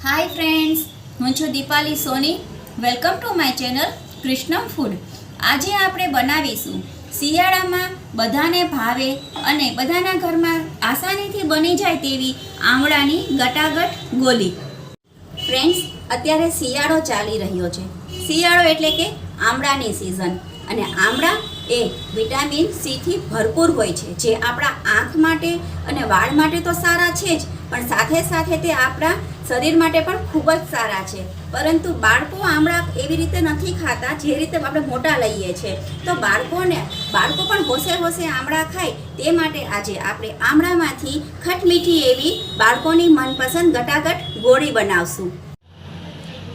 हाय friends, हूँ छूं Deepali Soni. Welcome to my channel Krishnam food. आजे आपणे बनावीशुं शियाळामां बधाने भावे अने बधाना घरमां आसानीथी बनी जाय तेवी आमळानी गटागट गोली। फ्रेंड्स, अत्यारे शियाळो चाली रह्यो छे। शियाळो एटले के आमळानी सीजन अने आमळा ए विटामिन सी थी भरपूर होय छे, जे आपणा आँख माटे अने वाळ माटे तो सारा छे ज, पण साथे साथे ते आपणा शरीर माटे पण खूब ज सारा छे। परंतु बाळको आमळा एवी रीते नथी खाता जे रीते आपणे मोटा लईए छे। तो बाळको पण होशे होशे आमळा खाय ते माटे आजे आपणे आमळामांथी खटमीठी एवी बाळकोनी मनपसंद गटागट गोળી बनावशुं।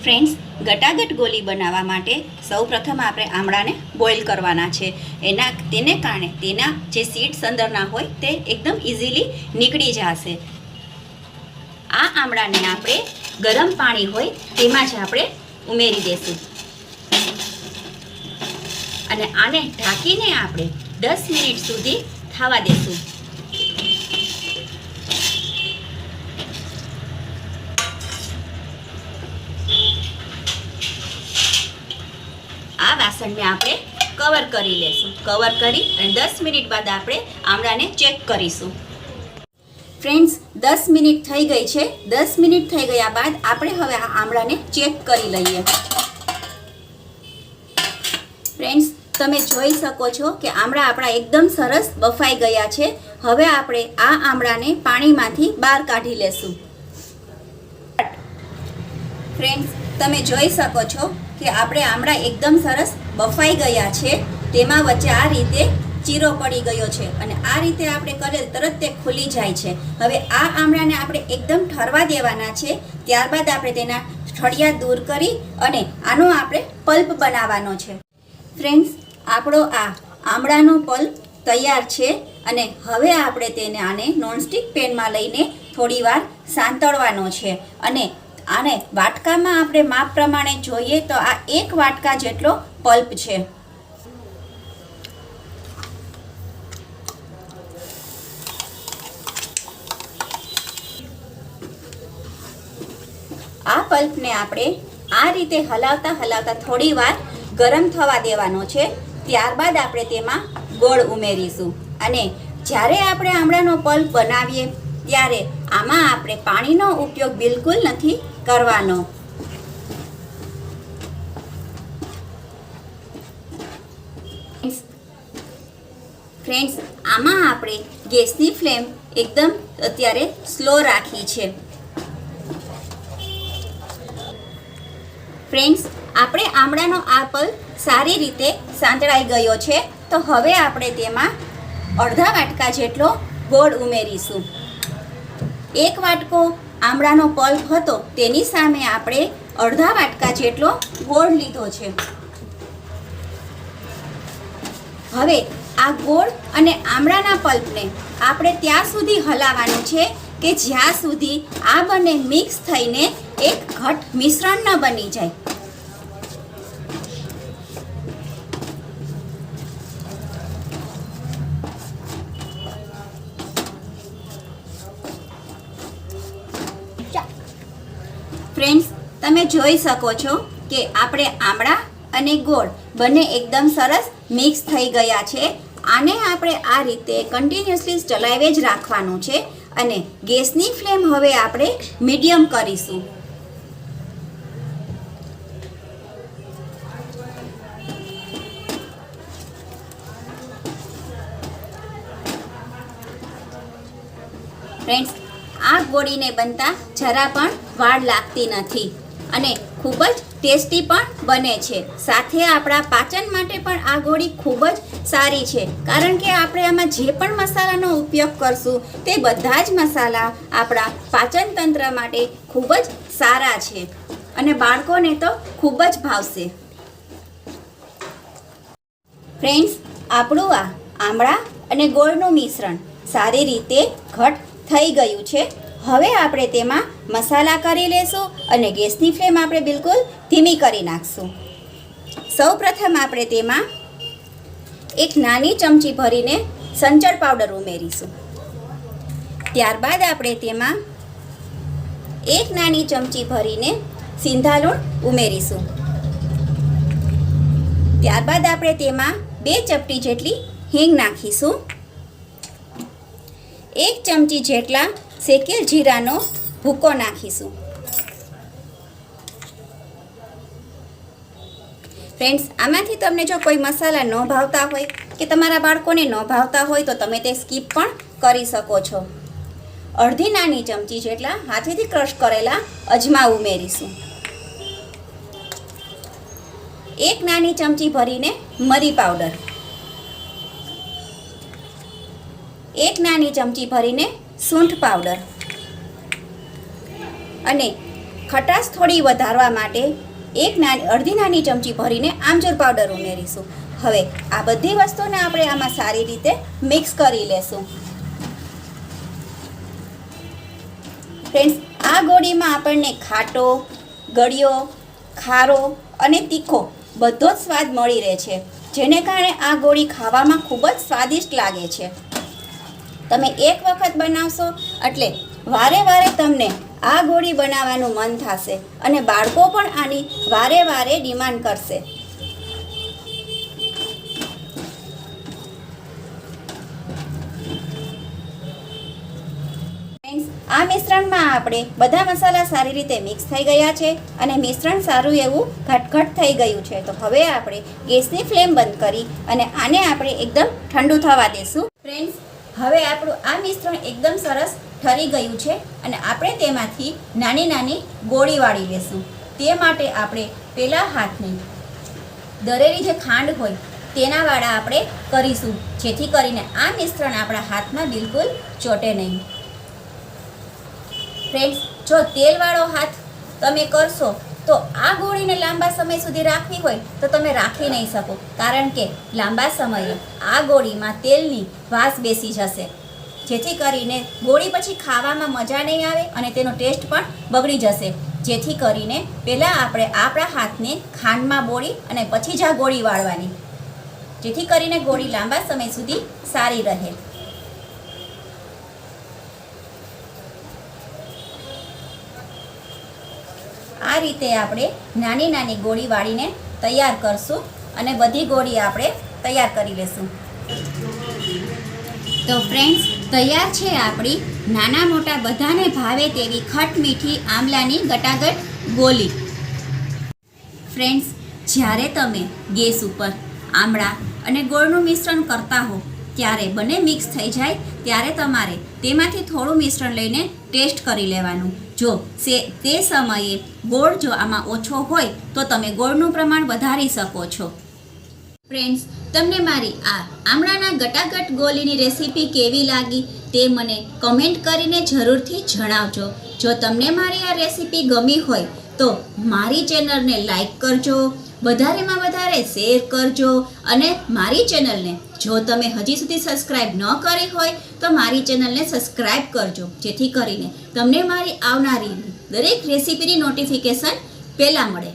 फ्रेंड्स, गटागट गोली बनावा माटे सौ प्रथम आपणे आमळाने बोइल करवाना छे। तेने कारणे तेना जे सीड्स अंदરના હોય તે એકદમ ઇઝીલી નીકળી જશે। આ આમળાને આપણે ગરમ પાણી હોય તેમાં જ આપણે ઉમેરી દેશું અને આને ઢાંકીને આપણે 10 મિનિટ સુધી થવા દેશું। આ વાસણને આપણે કવર કરી લેશું। કવર કરી અને 10 મિનિટ બાદ આપણે આમળાને ચેક કરીશું। फ्रेंड्स, 10 मिनिट थई गई है। 10 मिनिट थई गया बाद आपणे हवे आ आमळाने चेक करी लईए। फ्रेंड्स, तमे जोई सको छो कि आमळा आपणा एकदम सरस बफाई गया छे। हवे आपणे आ आमळाने पाणीमांथी बहार काढी लेशुं। फ्रेंड्स, तमे जोई सको छो कि आपणे आमळा एकदम सरस बफाई गया छे। तेमां वच्चे आ रीते चीरो पड़ी गयो छे अने आ रीते आपणे करे तरत ते खुली जाय छे। हवे आ आमळाने आपणे एकदम ठरवा देवाना छे। त्यारबाद आपणे तेना ठळिया दूर करी अने आनो आपणे पल्प बनावવાનો छे। फ्रेंड्स, आपणो आ आमळानो पल्प तैयार छे अने हवे आपणे तेने आने नॉनस्टिक पेनमा लईने थोड़ीवार सांतळવાનો छे अने आने वाटकामां आपणे माप प्रमाणे जोईए तो आ 1 वाटका जेटलो पल्प छे। आ पल्प ने आपणे आ रीते हलावता हलावता थोड़ी वार गरम थवा देवानो छे। त्यारबाद आपणे तेमां गोळ उमेरीशुं अने ज्यारे आपणे आमळानो पल्प बनावीए त्यारे आमां आपणे पाणीनो उपयोग बिलकुल नथी करवानो। फ्रेंड्स, आमां आपणे गैसनी फ्लेम एकदम अत्यारे स्लो राखी छे। फ्रेंड्स, आपणे आमळानो आ पल्प सारी रीते सांतळाई गयो छे। तो हवे आपणे तेमां अर्धा वाटका जेटलो गोळ उमेरीशुं। 1 वाटको आमळानो पल्प हतो तेनी सामे आपणे अर्धा वाटका जेटलो गोळ लीधो छे। हवे आ गोळ अने आमळाना पल्पने आपणे त्यां सुधी हलाववानुं छे के ज्यां सुधी आ बने मिक्स थईने एक घट मिश्रण न बनी जाए। फ्रेंड्स, तमे जोई सको छो कि आपणे आमळा अने गोळ बने एकदम सरस मिक्स थई गया छे। आने आपणे आ रीते कन्टिन्युअसली चलावे ज राखवानुं छे अने गैसनी फ्लेम हवे आपणे मीडियम करीशुं। फ्रेंड्स, आ गोळीने बनता जरा पण वाळ लागती नथी अने खूब ज टेस्टी पण बने छे। साथे आपणा पाचन माटे पण आ गोળી खूब ज सारी छे, कारण के आपणे आमां जे पण मसालानो उपयोग करशुं ते बधा ज मसाला आपणा पाचन तंत्र माटे खूब ज सारा छे अने बाळकोने तो खूब ज भावशे। फ्रेंड्स, आपणुं आ आमळा अने गोळनुं मिश्रण सारी रीते घट थई गयुं छे। हवे आपणे तेमां मसाला करी लेशुं अने गैसनी फ्लेम आपणे बिलकुल धीमी करी नाखशुं। सौ प्रथम आपणे तेमां एक नानी चमची भरीने संचळ पाउडर उमेरीशुं। त्यारबाद आपणे तेमां 1 નાની ચમચી ભરીને સિંધાલૂણ ઉમેરીશું. ત્યારબાદ આપણે તેમાં 2 ચપટી જેટલી હિંગ નાખીશું. 1 ચમચી જેટલા શેકેલ જીરાનો ભૂકો નાખીશું. ફ્રેન્ડ્સ, આમાંથી તમને જો કોઈ મસાલા ન ભાવતા હોય કે તમારા બાળકોને ન ભાવતા હોય તો તમે તે સ્કીપ પણ કરી શકો છો. અડધી નાની ચમચી જેટલા હાથેથી ક્રશ કરેલા અજમા ઉમેરીશું. 1 નાની ચમચી ભરીને મરી પાવડર, 1 નાની ચમચી ભરીને સૂંઠ પાવડર અને ખટાશ થોડી વધારવા માટે અડધી નાની ચમચી ભરીને આમચૂર પાવડર ઉમેરીશું. હવે આ બધી વસ્તુને આપણે આમાં સારી રીતે મિક્સ કરી લેશું. ફ્રેન્ડ્સ, આ ગોળીમાં આપણને ખાટો, ગળ્યો, ખારો અને તીખો બધો જ સ્વાદ મળી રહે છે, જેને કારણે આ ગોળી ખાવામાં ખૂબ જ સ્વાદિષ્ટ લાગે છે. તમે એક વખત બનાવશો એટલે વારે વારે તમને આ ગોળી બનાવવાનું મન થશે અને બાળકો પણ આની વારે વારે ડિમાન્ડ કરશે. આ મિશ્રણમાં આપણે બધા મસાલા સારી રીતે મિક્સ થઈ ગયા છે અને મિશ્રણ સારું એવું ઘટઘટ થઈ ગયું છે. તો હવે આપણે ગેસની ફ્લેમ બંધ કરી અને આને આપણે એકદમ ઠંડુ થવા દેશું. ફ્રેન્ડ્સ, હવે આપણું આ મિશ્રણ એકદમ સરસ ઠરી ગયું છે અને આપણે તેમાંથી નાની નાની ગોળી વાળી લેશું. તે માટે આપણે પહેલાં હાથને દરેલી જે ખાંડ હોય તેના વાળા આપણે કરીશું, જેથી કરીને આ મિશ્રણ આપણા હાથમાં બિલકુલ ચોટે નહીં. ફ્રેન્ડ્સ, જો તેલવાળો હાથ તમે કરશો તો આ ગોળીને લાંબા સમય સુધી રાખવી હોય તો તમે રાખી નહીં શકો, કારણ કે લાંબા સમયે આ ગોળીમાં તેલની વાસ બેસી જશે, જેથી કરીને ગોળી પછી ખાવામાં મજા નહીં આવે અને તેનો ટેસ્ટ પણ બગડી જશે. જેથી કરીને પહેલાં આપણે આપણા હાથને ખાંડમાં બોળી અને પછી જ આ ગોળી વાળવાની, જેથી કરીને ગોળી લાંબા સમય સુધી સારી રહે. આ રીતે આપણે નાની નાની ગોળી વાળીને તૈયાર કરશું અને બધી ગોળી આપણે તૈયાર કરી લેશું. તો ફ્રેન્ડ્સ, તૈયાર છે આપણી નાના મોટા બધાને ભાવે તેવી ખટ મીઠી આમલાની ગટાગટ ગોલી. ફ્રેન્ડ્સ, જ્યારે તમે ગેસ ઉપર આમળા અને ગોળનું મિશ્રણ કરતા હો ત્યારે બંને મિક્સ થઈ જાય ત્યારે તમારે તેમાંથી થોડું મિશ્રણ લઈને ટેસ્ટ કરી લેવાનું. જો તે સમયે ગોળ જો આમાં ઓછો હોય તો તમે ગોળનું પ્રમાણ વધારી શકો છો. ફ્રેન્ડ્સ, તમને મારી આ આમળાના ગટાગટ ગોલીની રેસીપી કેવી લાગી તે મને કમેન્ટ કરીને જરૂરથી જણાવજો. જો તમને મારી આ રેસીપી ગમી હોય તો મારી ચેનલને લાઈક કરજો, વધારેમાં વધારે શેર કરજો અને મારી ચેનલને જો તમે હજી સુધી સબસ્ક્રાઈબ ન કરી હોય તો મારી ચેનલને સબસ્ક્રાઈબ કરજો, જેથી કરીને તમને મારી આવનારી દરેક રેસીપીની નોટિફિકેશન પહેલાં મળે.